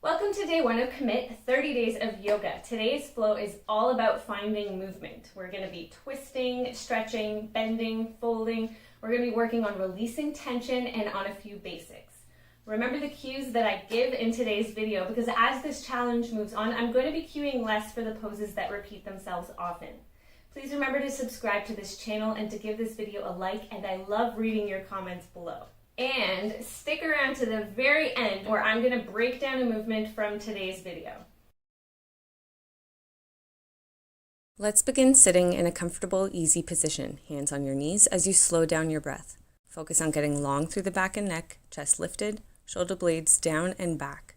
Welcome to day 1 of Commit, 30 days of yoga. Today's flow is all about finding movement. We're going to be twisting, stretching, bending, folding. We're going to be working on releasing tension and on a few basics. Remember the cues that I give in today's video, because as this challenge moves on, I'm going to be cueing less for the poses that repeat themselves often. Please remember to subscribe to this channel and to give this video a like, and I love reading your comments below. And stick around to the very end where I'm going to break down a movement from today's video. Let's begin sitting in a comfortable, easy position, hands on your knees as you slow down your breath. Focus on getting long through the back and neck, chest lifted, shoulder blades down and back.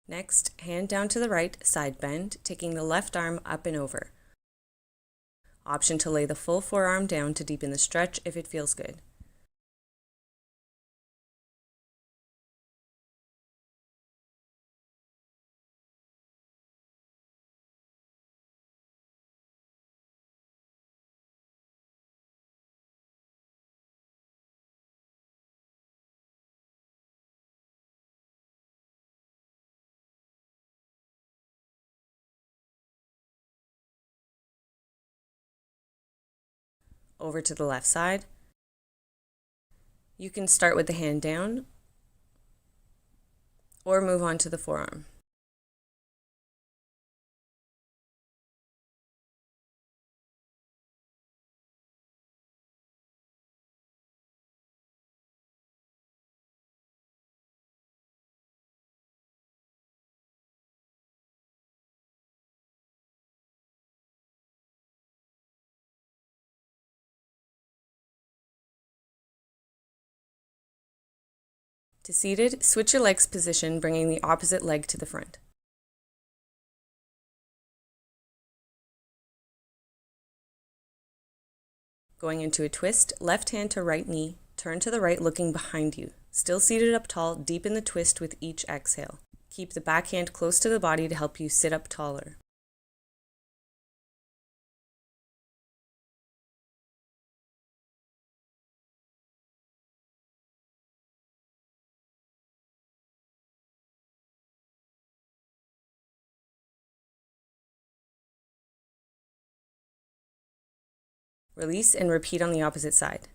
Next, hand down to the right, side bend, taking the left arm up and over. Option to lay the full forearm down to deepen the stretch if it feels good. Over to the left side. You can start with the hand down or move on to the forearm. To seated, switch your leg's position, bringing the opposite leg to the front. Going into a twist, left hand to right knee, turn to the right looking behind you. Still seated up tall, deepen the twist with each exhale. Keep the back hand close to the body to help you sit up taller. Release and repeat on the opposite side.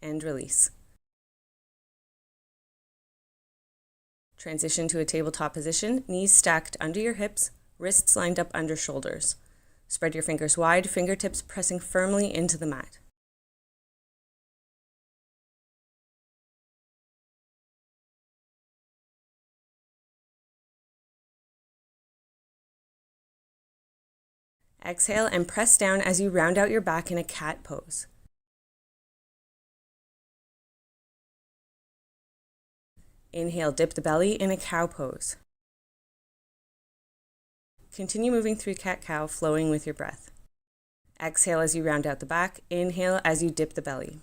And release. Transition to a tabletop position, knees stacked under your hips, wrists lined up under shoulders. Spread your fingers wide, fingertips pressing firmly into the mat. Exhale and press down as you round out your back in a cat pose. Inhale, dip the belly in a cow pose. Continue moving through cat-cow, flowing with your breath. Exhale as you round out the back. Inhale as you dip the belly.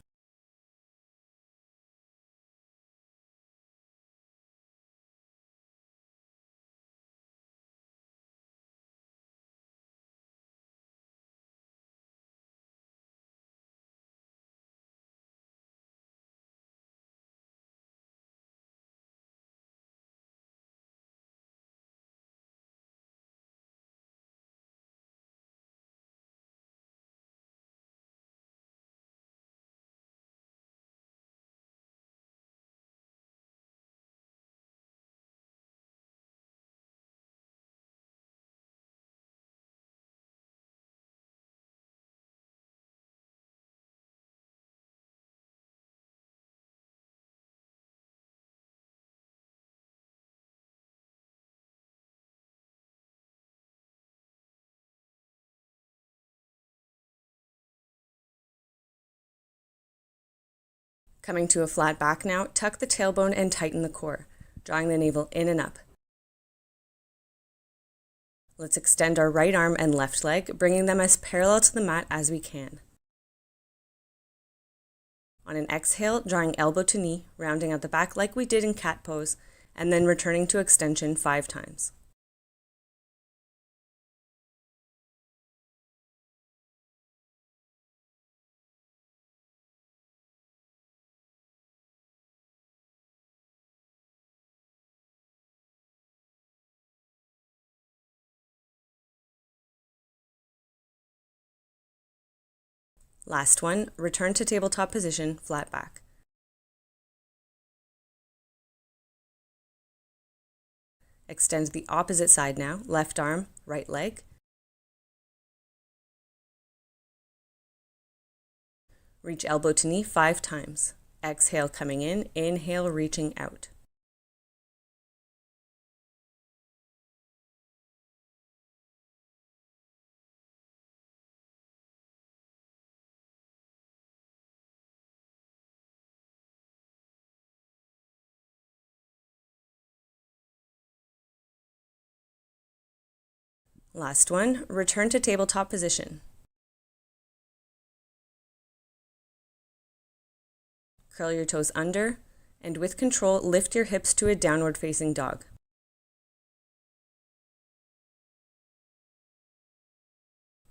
Coming to a flat back now, tuck the tailbone and tighten the core, drawing the navel in and up. Let's extend our right arm and left leg, bringing them as parallel to the mat as we can. On an exhale, drawing elbow to knee, rounding out the back like we did in cat pose, and then returning to extension 5 times. Last one, return to tabletop position, flat back. Extend the opposite side now, left arm, right leg. Reach elbow to knee 5 times. Exhale coming in, inhale reaching out. Last one, return to tabletop position. Curl your toes under, and with control, lift your hips to a downward facing dog.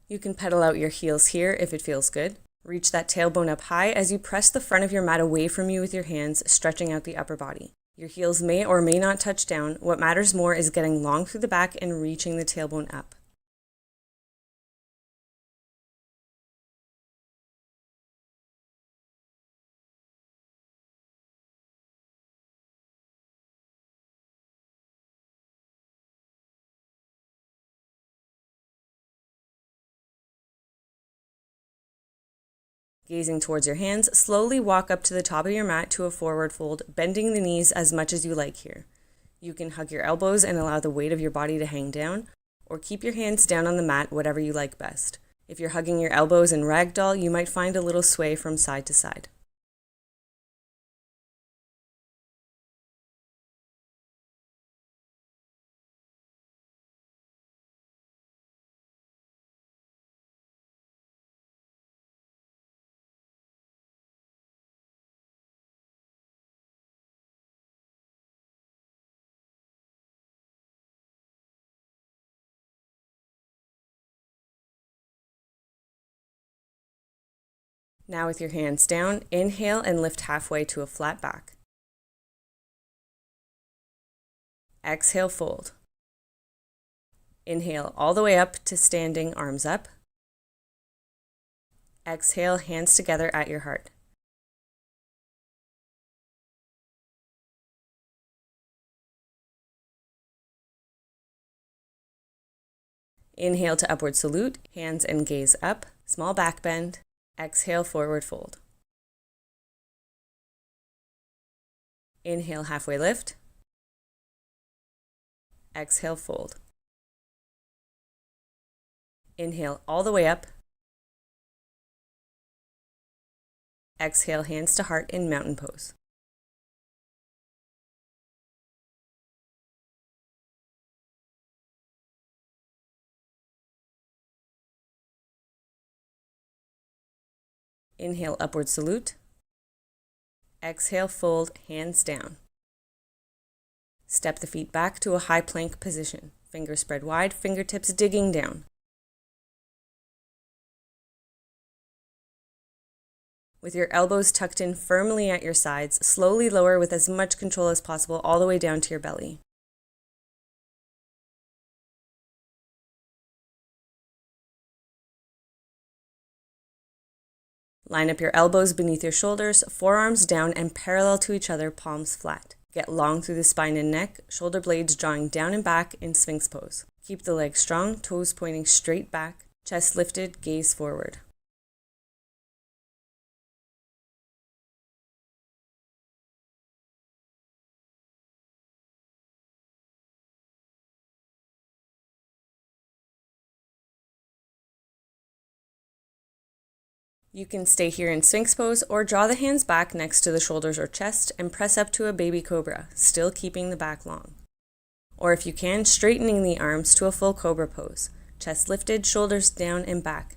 You can pedal out your heels here if it feels good. Reach that tailbone up high as you press the front of your mat away from you with your hands, stretching out the upper body. Your heels may or may not touch down. What matters more is getting long through the back and reaching the tailbone up. Gazing towards your hands, slowly walk up to the top of your mat to a forward fold, bending the knees as much as you like here. You can hug your elbows and allow the weight of your body to hang down, or keep your hands down on the mat, whatever you like best. If you're hugging your elbows and ragdoll, you might find a little sway from side to side. Now with your hands down, inhale and lift halfway to a flat back. Exhale, fold. Inhale all the way up to standing, arms up. Exhale, hands together at your heart. Inhale to upward salute, hands and gaze up, small back bend. Exhale, forward fold. Inhale, halfway lift. Exhale, fold. Inhale all the way up. Exhale, hands to heart in mountain pose. Inhale, upward salute. Exhale, fold, hands down. Step the feet back to a high plank position. Fingers spread wide, fingertips digging down. With your elbows tucked in firmly at your sides, slowly lower with as much control as possible all the way down to your belly. Line up your elbows beneath your shoulders, forearms down and parallel to each other, palms flat. Get long through the spine and neck, shoulder blades drawing down and back in Sphinx pose. Keep the legs strong, toes pointing straight back, chest lifted, gaze forward. You can stay here in Sphinx pose or draw the hands back next to the shoulders or chest and press up to a baby cobra, still keeping the back long. Or if you can, straightening the arms to a full cobra pose, chest lifted, shoulders down and back.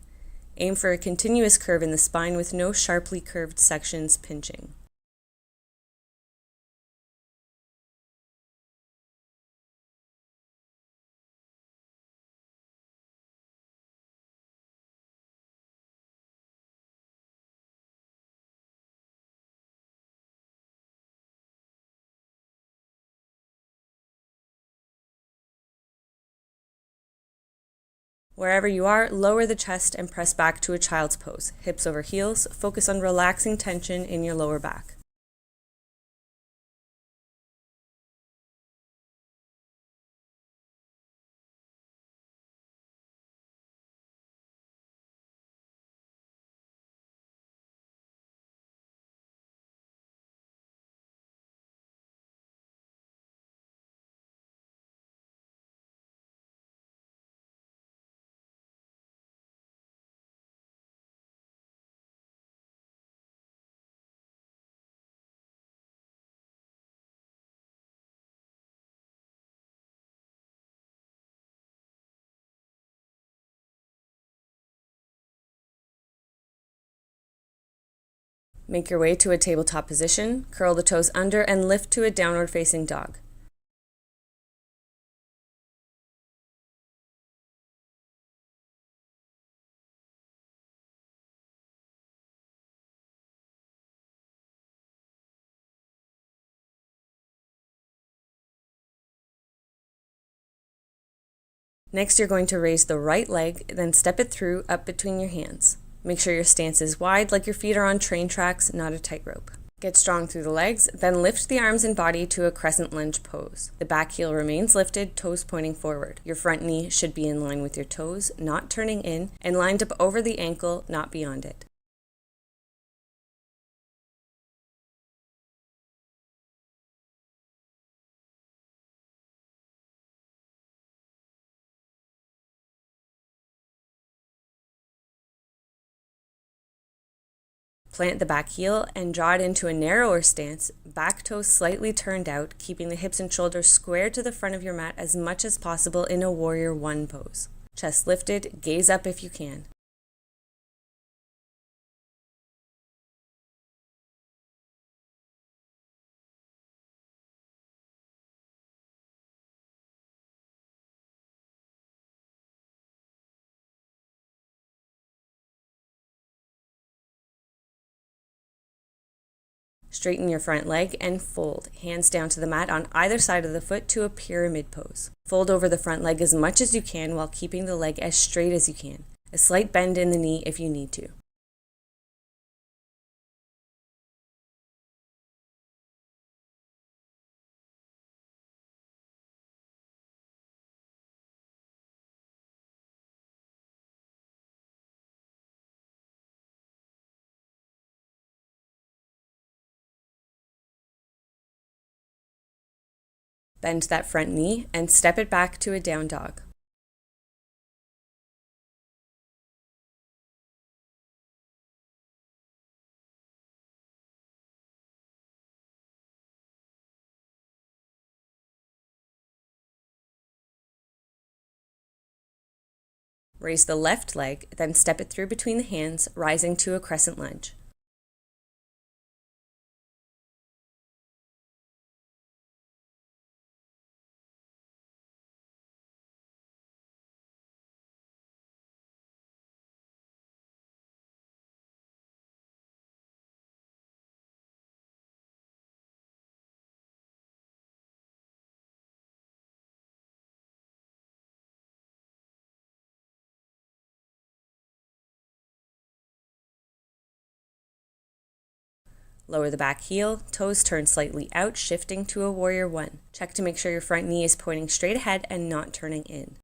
Aim for a continuous curve in the spine with no sharply curved sections pinching. Wherever you are, lower the chest and press back to a child's pose. Hips over heels, focus on relaxing tension in your lower back. Make your way to a tabletop position, curl the toes under and lift to a downward facing dog. Next, you're going to raise the right leg, then step it through up between your hands. Make sure your stance is wide, like your feet are on train tracks, not a tightrope. Get strong through the legs, then lift the arms and body to a crescent lunge pose. The back heel remains lifted, toes pointing forward. Your front knee should be in line with your toes, not turning in, and lined up over the ankle, not beyond it. Plant the back heel and draw it into a narrower stance, back toes slightly turned out, keeping the hips and shoulders square to the front of your mat as much as possible in a warrior one pose. Chest lifted, gaze up if you can. Straighten your front leg and fold, hands down to the mat on either side of the foot to a pyramid pose. Fold over the front leg as much as you can while keeping the leg as straight as you can. A slight bend in the knee if you need to. Bend that front knee and step it back to a down dog. Raise the left leg, then step it through between the hands, rising to a crescent lunge. Lower the back heel, toes turn slightly out, shifting to a warrior one. Check to make sure your front knee is pointing straight ahead and not turning in.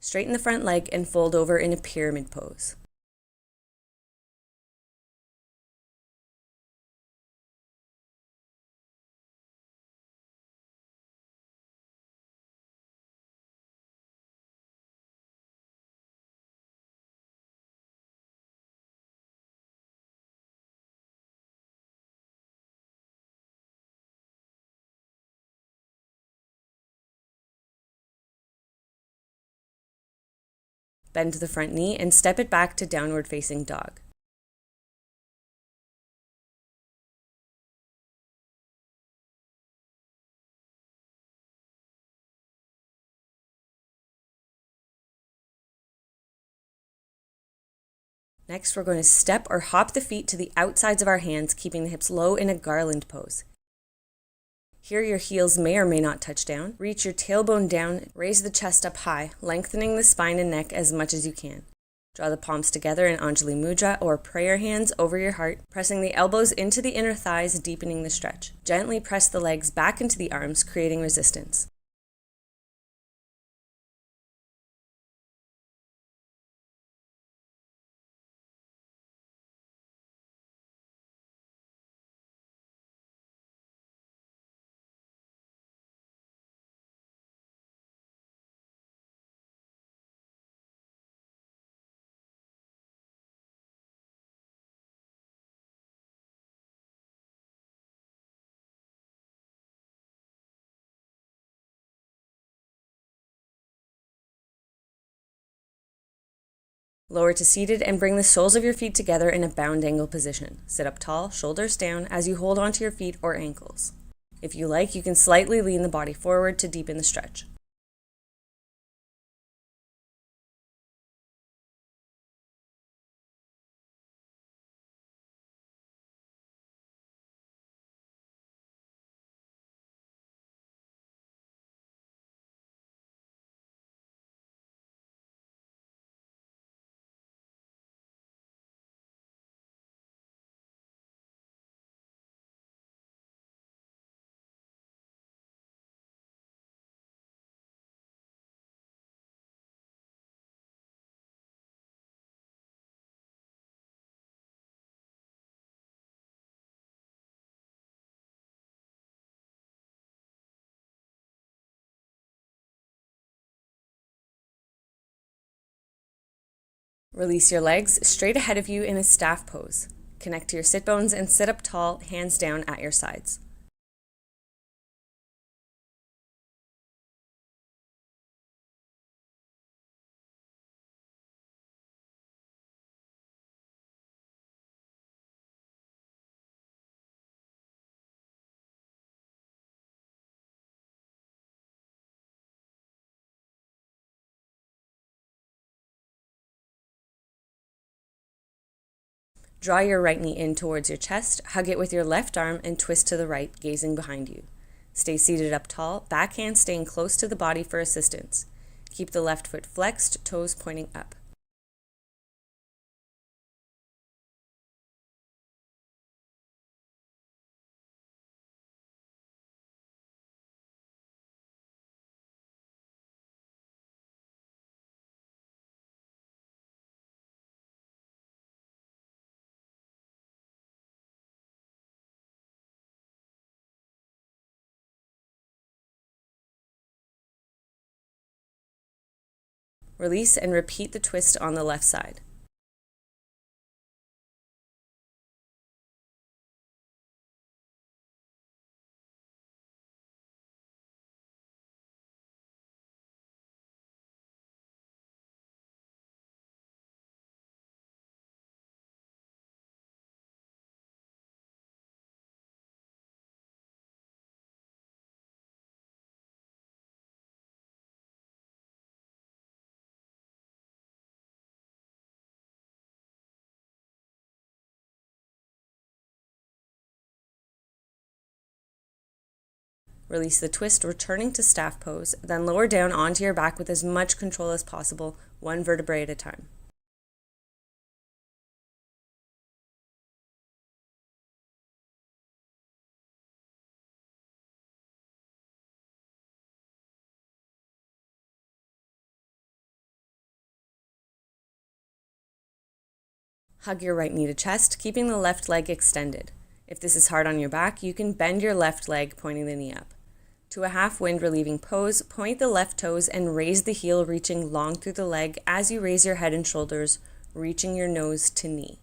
Straighten the front leg and fold over in a pyramid pose. Bend the front knee and step it back to downward facing dog. Next, we're going to step or hop the feet to the outsides of our hands, keeping the hips low in a garland pose. Here, your heels may or may not touch down. Reach your tailbone down, raise the chest up high, lengthening the spine and neck as much as you can. Draw the palms together in Anjali Mudra or prayer hands over your heart, pressing the elbows into the inner thighs, deepening the stretch. Gently press the legs back into the arms, creating resistance. Lower to seated and bring the soles of your feet together in a bound angle position. Sit up tall, shoulders down, as you hold onto your feet or ankles. If you like, you can slightly lean the body forward to deepen the stretch. Release your legs straight ahead of you in a staff pose. Connect to your sit bones and sit up tall, hands down at your sides. Draw your right knee in towards your chest, hug it with your left arm, and twist to the right, gazing behind you. Stay seated up tall, back hand staying close to the body for assistance. Keep the left foot flexed, toes pointing up. Release and repeat the twist on the left side. Release the twist, returning to staff pose, then lower down onto your back with as much control as possible, one vertebrae at a time. Hug your right knee to chest, keeping the left leg extended. If this is hard on your back, you can bend your left leg, pointing the knee up. To a half wind relieving pose, point the left toes and raise the heel, reaching long through the leg as you raise your head and shoulders, reaching your nose to knee.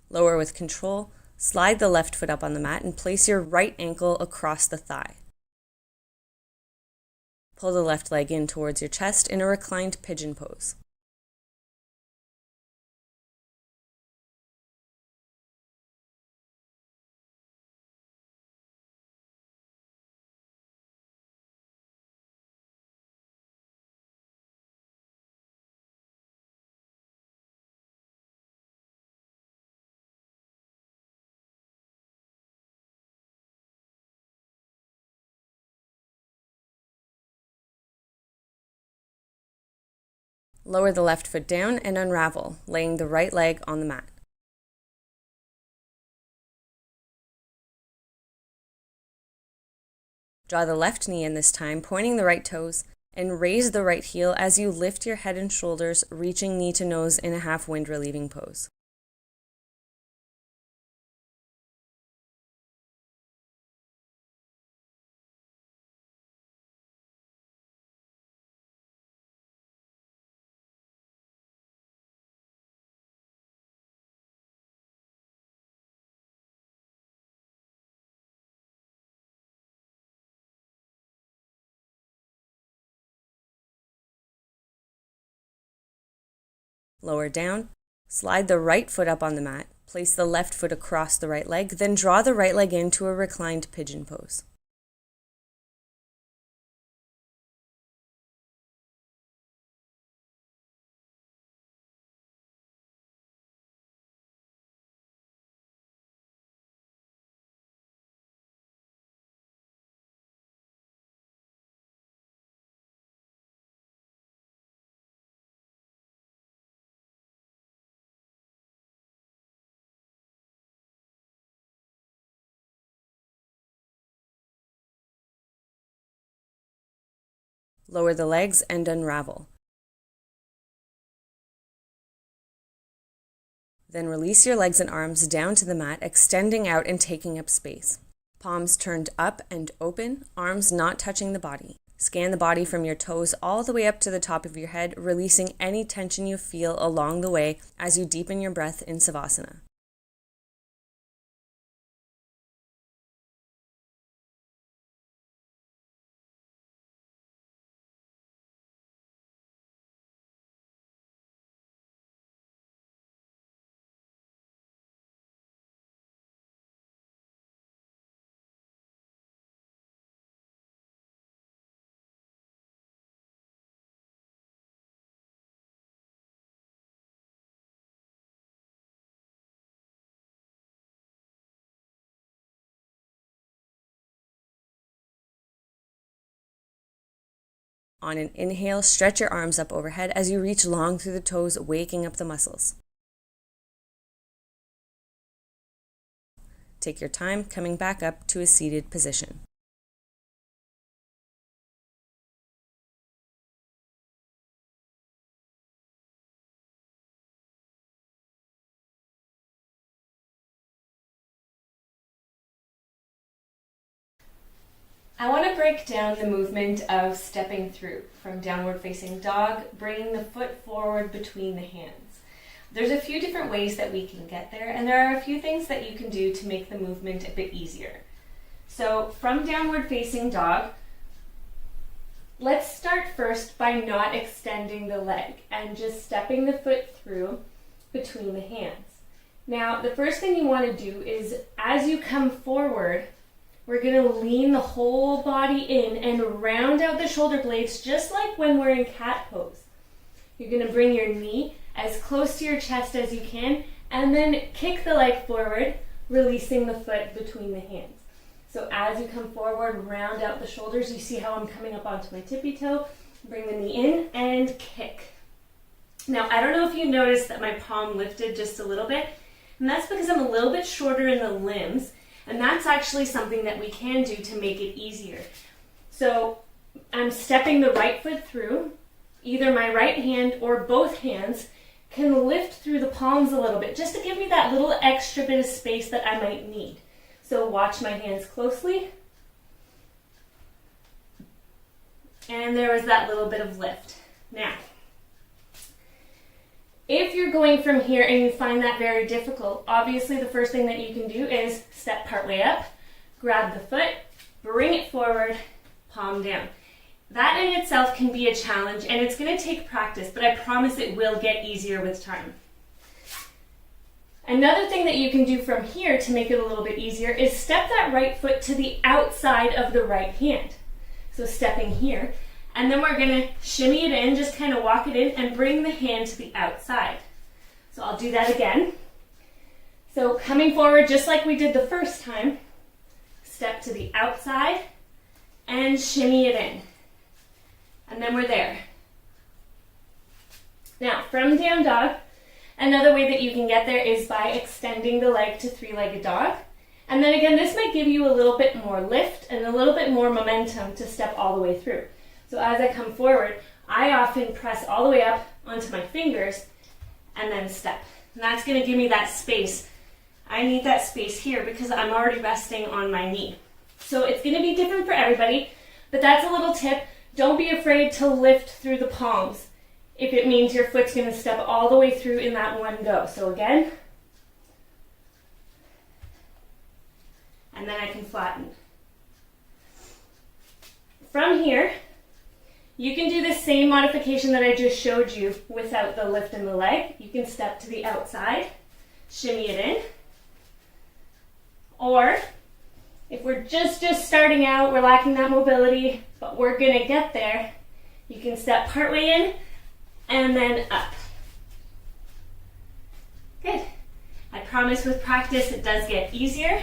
Lower with control, slide the left foot up on the mat and place your right ankle across the thigh. Pull the left leg in towards your chest in a reclined pigeon pose. Lower the left foot down and unravel, laying the right leg on the mat. Draw the left knee in this time, pointing the right toes, and raise the right heel as you lift your head and shoulders, reaching knee to nose in a half wind relieving pose. Lower down, slide the right foot up on the mat, place the left foot across the right leg, then draw the right leg into a reclined pigeon pose. Lower the legs and unravel. Then release your legs and arms down to the mat, extending out and taking up space. Palms turned up and open, arms not touching the body. Scan the body from your toes all the way up to the top of your head, releasing any tension you feel along the way as you deepen your breath in Savasana. On an inhale, stretch your arms up overhead as you reach long through the toes, waking up the muscles. Take your time, coming back up to a seated position. I want to break down the movement of stepping through from downward facing dog, bringing the foot forward between the hands. There's a few different ways that we can get there, and there are a few things that you can do to make the movement a bit easier. So from downward facing dog, let's start first by not extending the leg and just stepping the foot through between the hands. Now, the first thing you want to do is, as you come forward, we're going to lean the whole body in and round out the shoulder blades just like when we're in cat pose. You're going to bring your knee as close to your chest as you can and then kick the leg forward, releasing the foot between the hands. So as you come forward, round out the shoulders. You see how I'm coming up onto my tippy toe. Bring the knee in and kick. Now, I don't know if you noticed that my palm lifted just a little bit, and that's because I'm a little bit shorter in the limbs, and that's actually something that we can do to make it easier. So I'm stepping the right foot through. Either my right hand or both hands can lift through the palms a little bit, just to give me that little extra bit of space that I might need. So watch my hands closely. And there was that little bit of lift. Now, if you're going from here and you find that very difficult, obviously the first thing that you can do is step partway up, grab the foot, bring it forward, palm down. That in itself can be a challenge, and it's going to take practice, but I promise it will get easier with time. Another thing that you can do from here to make it a little bit easier is step that right foot to the outside of the right hand. So stepping here, and then we're going to shimmy it in, just kind of walk it in and bring the hand to the outside. So I'll do that again. So coming forward just like we did the first time, step to the outside and shimmy it in. And then we're there. Now, from down dog, another way that you can get there is by extending the leg to three-legged dog. And then again, this might give you a little bit more lift and a little bit more momentum to step all the way through. So as I come forward, I often press all the way up onto my fingers and then step. And that's going to give me that space. I need that space here because I'm already resting on my knee. So it's going to be different for everybody, but that's a little tip. Don't be afraid to lift through the palms if it means your foot's going to step all the way through in that one go. So again, and then I can flatten. From here, you can do the same modification that I just showed you without the lift in the leg. You can step to the outside, shimmy it in. Or if we're just starting out, we're lacking that mobility, but we're gonna get there, you can step partway in and then up. Good. I promise with practice it does get easier,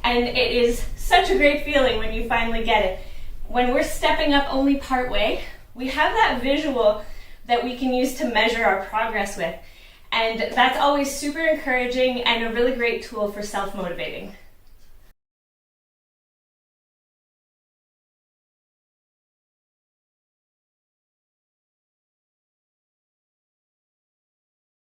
and it is such a great feeling when you finally get it. When we're stepping up only part way, we have that visual that we can use to measure our progress with. And that's always super encouraging and a really great tool for self-motivating.